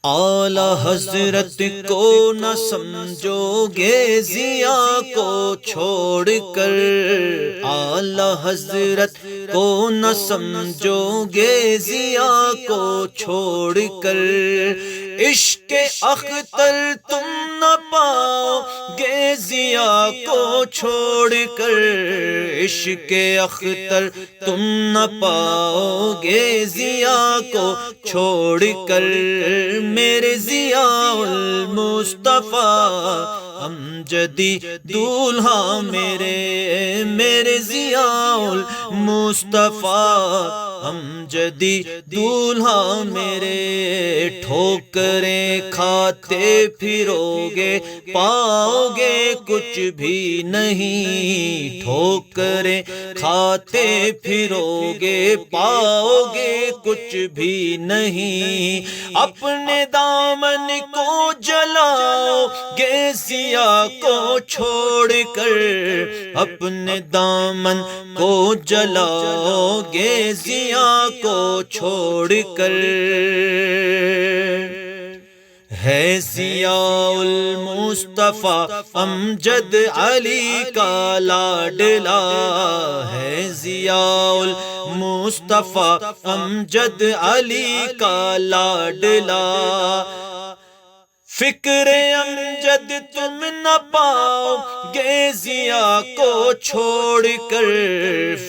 اعلی حضرت کو نہ سمجھو گے ضیاء کو چھوڑ کر، اعلی حضرت کو نہ سمجھو گے ضیاء کو چھوڑ کر، عشق اختر تم نہ پاؤ گے ضیاء کو چھوڑ کر، عشق اختر تم نہ پاؤ گے ضیاء کو چھوڑ کر، میرے ضیاء المصطفیٰ امجدی دولہا میرے ضیاء المصطفیٰ امجدی دولہا میرے، ٹھوکریں کھاتے پھرو گے پاؤ گے کچھ بھی نہیں، ٹھوکریں کھاتے پھرو گے پاؤ گے کچھ بھی نہیں، اپنے دامن کو جلاؤ گے ضیاء کو چھوڑ کر، اپنے دامن کو جلاؤ گے ضیاء کو چھوڑ کر، ہے ضیاء المصطفیٰ امجد علی کا لاڈلا، ہے ضیاء المصطفیٰ امجد علی کا لاڈلا، فکر امجد تم نہ پاؤ گے ضیاء کو چھوڑ کر،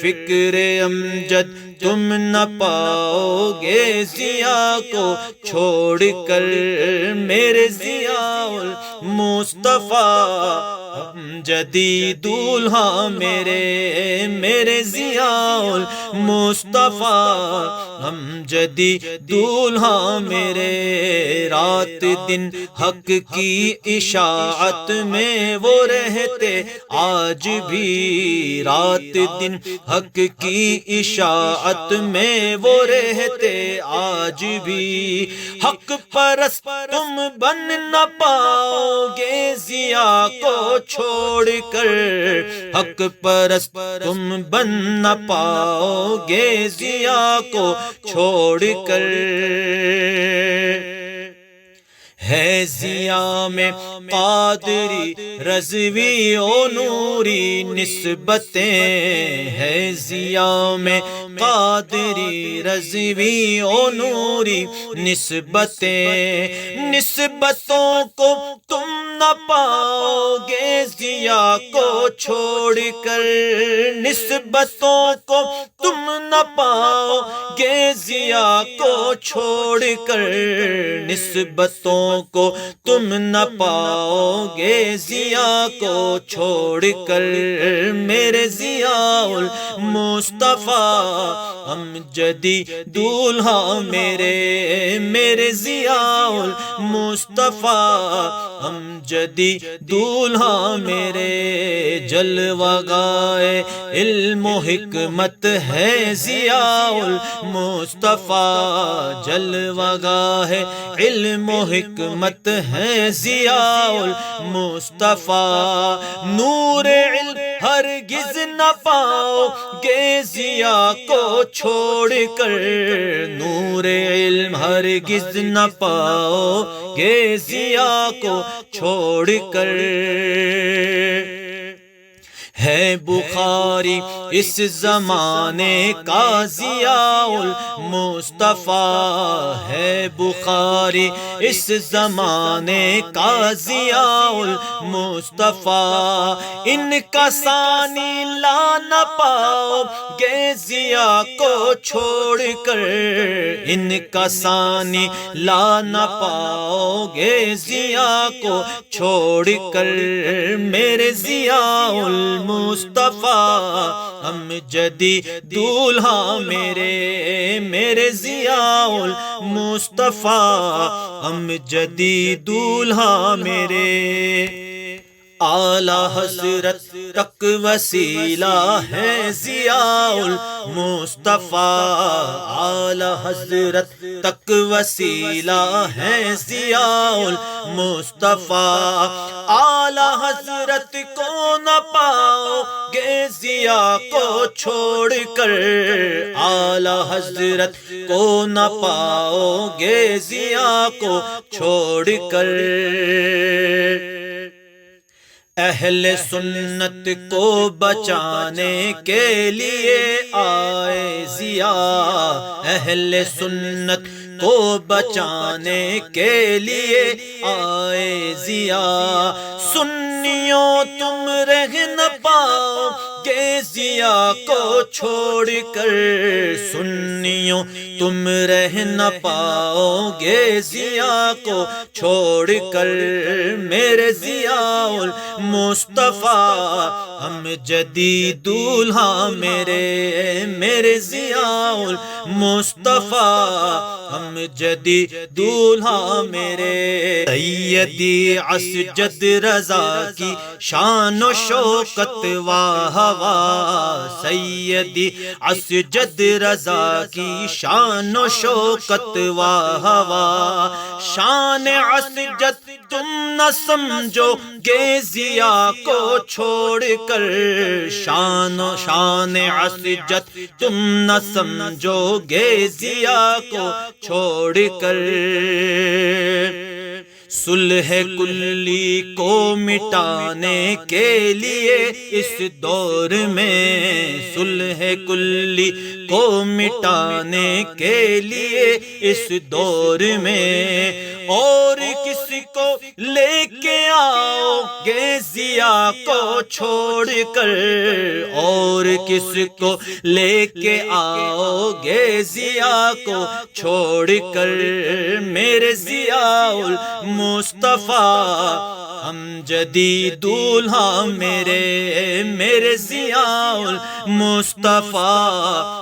فکر امجد تم نہ پاؤ گے ضیاء کو چھوڑ کر، میرے ضیاء المصطفیٰ امجدی دولہا میرے ضیاء المصطفیٰ امجدی دولہا میرے، رات دن حق کی اشاعت میں وہ رہتے آج بھی، رات دن حق کی اشاعت میں وہ رہتے آج بھی، حق پرست تم بن نہ پاؤ گے ضیاء کو چھوڑ کر، حق پرست تم بن نہ پاؤ گے ضیاء کو چھوڑ کر، ہے ضیاء میں قادری رضوی و نوری نسبتیں، ہے ضیاء میں قادری رضوی و نوری نسبتیں، نسبتوں کو تم نہ پاؤ گے ضیاء کو چھوڑ کر، نسبتوں کو تم نہ پاؤ گے ضیاء کو چھوڑ کر، نسبتوں کو تم نہ پاؤ گے ضیاء کو چھوڑ کر، میرے ضیاء المصطفیٰ امجدی دولہا میرے ضیاء المصطفیٰ امجدی دولہا میرے، جلوہ گائے علم و حکمت ہے ضیاء المصطفیٰ، جلوہ گائے علم و حکمت ہے ضیاء المصطفیٰ، نور علم ہرگز نہ پاؤ گے ضیاء کو چھوڑ کر، نور علم ہرگز نہ پاؤ گے ضیاء کو چھوڑ کر، ہے بخاری اس زمانے کا ضیاء المصطفیٰ، ہے بخاری اس زمانے کا ضیاء المصطفیٰ، ان کا ثانی لا نہ پاؤ گے ضیاء کو چھوڑ کر، ان کا ثانی لا نہ پاؤ گے ضیاء کو چھوڑ کر، میرے ضیاء المصطفیٰ امجدی دولہا میرے ضیاء المصطفیٰ امجدی دولہا میرے، اعلی حضرت تک وسیلہ ہے ضیاء المصطفیٰ، اعلی حضرت تک وسیلہ ہے ضیاء المصطفیٰ، اعلی حضرت کو نہ پاؤ گے ضیاء کو چھوڑ کر، اعلی حضرت کو نہ پاؤ گے ضیاء کو چھوڑ کر۔ اہل سنت کو بچانے کے لیے آئے ضیاء، اہل سنت کو بچانے کے لیے آئے ضیاء، سنیوں تم رہ نہ پاؤ گے ضیاء کو چھوڑ کر، سنیوں تم رہ نہ پاؤ گے ضیاء کو چھوڑ کر، میرے ضیاء المصطفیٰ ہم جدید دولہا میرے ضیاء المصطفیٰ ہم جدید دولہا میرے، سیدی اسجد رضا کی شان و شوکت واہ واہ، سیدی اسجد رضا کی شان و شوکت واہ واہ، شان اسجد تم نہ سمجھو گے ضیاء کو چھوڑ کر، شان اسجد تم نہ سمجھو گے ضیاء کو چھوڑ کر، صلح کلی کو مٹانے کے لیے اس دور میں، صلح کلی کو مٹانے کے لیے اس دور میں، اور کسی کو لے کے آؤ گے ضیاء کو چھوڑ کر، اور کس کو لے کے آؤ گے ضیاء کو چھوڑ کر، میرے ضیاء المصطفیٰ ہم جدید دولہا میرے ضیاء المصطفیٰ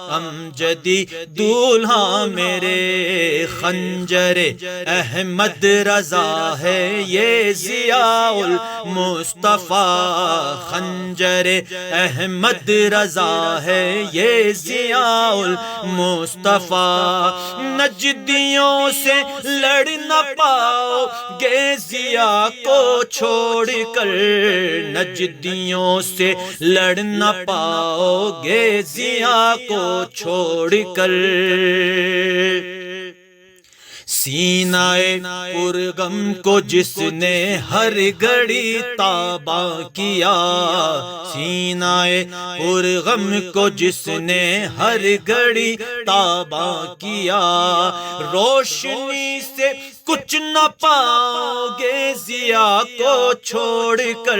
ہم جدید دولہا میرے، خنجر احمد رضا ہے یہ ضیاء المصطفیٰ، خنجر احمد رضا ہے یہ ضیاء المصطفیٰ، نجدیوں سے لڑ نہ پاؤ گے ضیاء کو چھوڑ کر، نجدیوں سے لڑ نہ پاؤ گے ضیاء کو چھوڑ کر، سینہ پرغم کو جس نے ہر گھڑی تاباں کیا، سینہ پرغم کو جس نے ہر گھڑی تاباں کیا، روشنی سے کچھ نہ پاؤ گے ضیاء کو چھوڑ کر،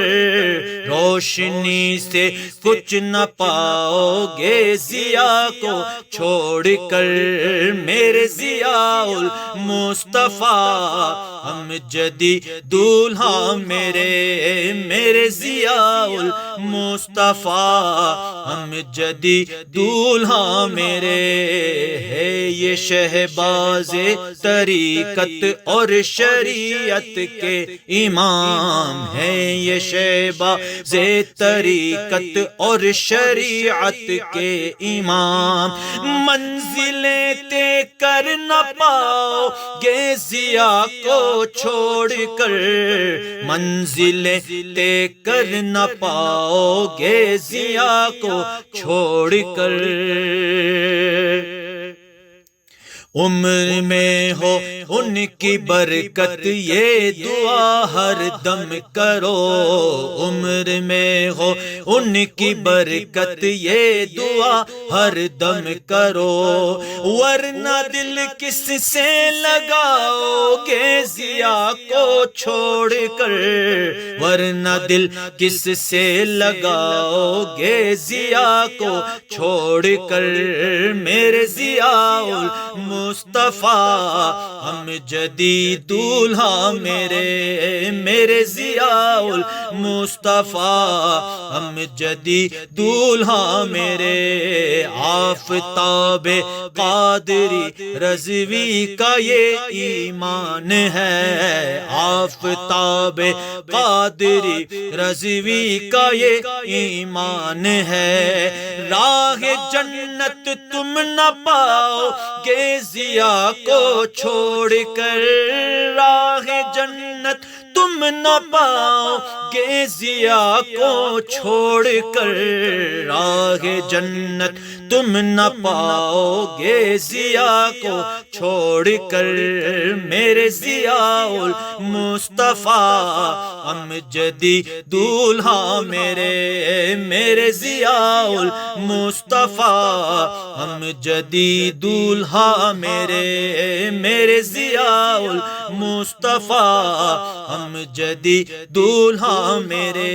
روشنی سے کچھ نہ پاؤ گے ضیاء کو چھوڑ کر، میرے ضیاء المصطفیٰ ہم جدید دولہا میرے ضیاء المصطفیٰ ہم جدید دولہا میرے، ہے یہ شہباز طریقت اور شریعت کے امام، ہے یہ شہباز طریقت اور شریعت کے امام، منزلیں طے کر نہ پاؤ گے ضیاء کو چھوڑ کر، منزلیں طے کر نہ پاؤ گے ضیاء کو چھوڑ کر، عمر میں ہو ان کی برکت یہ دعا ہر دم کرو، عمر میں ہو ان کی برکت یہ دعا ہر دم کرو، ورنہ دل کس سے لگاؤ گے ضیاء کو چھوڑ کر، ورنہ دل کس سے لگاؤ گے ضیاء کو چھوڑ کر، میرے ضیاء المصطفیٰ ہم جدید دولہا میرے ضیاء المصطفیٰ ہم جدید دولہا میرے، آفتاب قادری رضوی کا یہ ایمان ایمان ہے، آفتاب قادری رضوی کا یہ ایمان ہے۔ راہ جنت تم نہ پاؤ گے ضیا کو چھوڑ کر، راہ جنت تم نہ پاؤ گے ضیا کو چھوڑ کر، راہ جنت تم نہ پاؤ گے ضیا کو چھوڑ کر۔ میرے ضیاء المصطفیٰ امجدی دولہا میرے ضیاء المصطفیٰ امجدی دولہا میرے ضیاء المصطفیٰ امجدی دولہا میرے۔